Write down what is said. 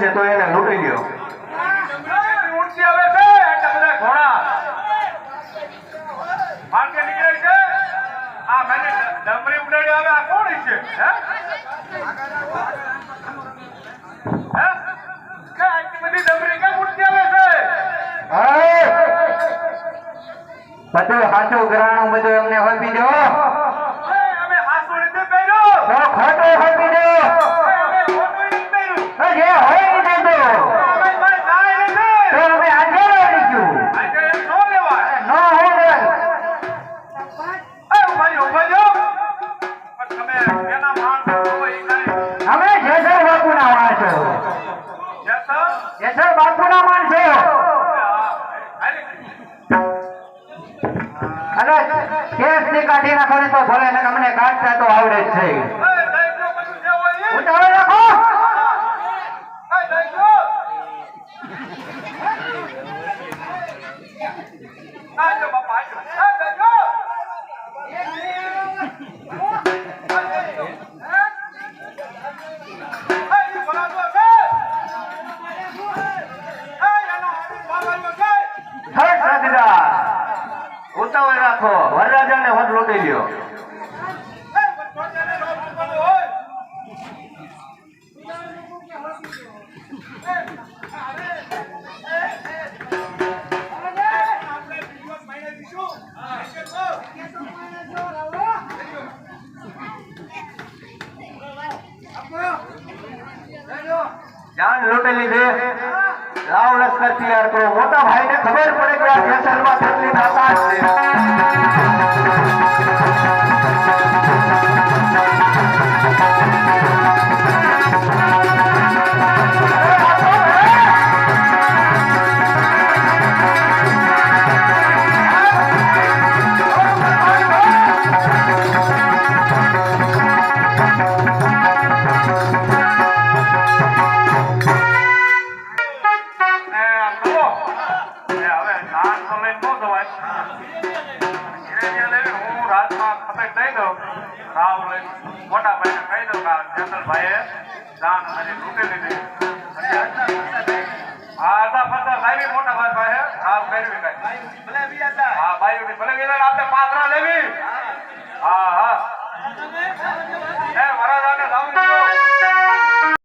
તો એને લૂંટી ગયો ઉડતી આવે છે એટલે બધા ઘોડા ભાગે નીકળે છે આ મને ડમરી ઉડાડી આવે આ કોણ છે હે હે કે આટલી બધી ડમરી કેમ ઉડતી આવે છે બધું સાચું ગ્રહણ બધું અમને હોપી દો અમે હાસુ નથી પહેર્યો તો ખોટું હોપી દો અમે ખોટું નથી પહેર્યું જે હોય એ દે દો અમે ભાઈ જાય નથી તો અમે આજે લઈશું આજે એમ નો લેવાય નો હોય ને ઉભા જો પણ તમે કેના માણસો છો એ કાઈ અમે જેસર બાપુના માણસો જેસર બાપુના માણસો અને કેસ ની કાઢી નાખો ને તો ભલે ને અમને કાઢતા તો આવડે જ છે ઉતાવળ રાખો ઉતાવળ રાખો વરરાજાને હોત લૂંટી લ્યો જાન લૂંટી લીધે લાવ લશ્કર તૈયાર કરો મોટા ભાઈને ખબર પડે કે આ જેસલમાં કેટલી તાકાત છે મોટા ભાઈને કહી દઉં કે જેસલભાઈએ દાન મને લૂંટી લીધી આધા ફરતા લાવી મોટા ભાઈ પાસે હાલ કરવી કઈ હા ભાઈ ભલે વિના આપણે પાત્રા લેવી હા હા એ વરાજાને લાવી દીધો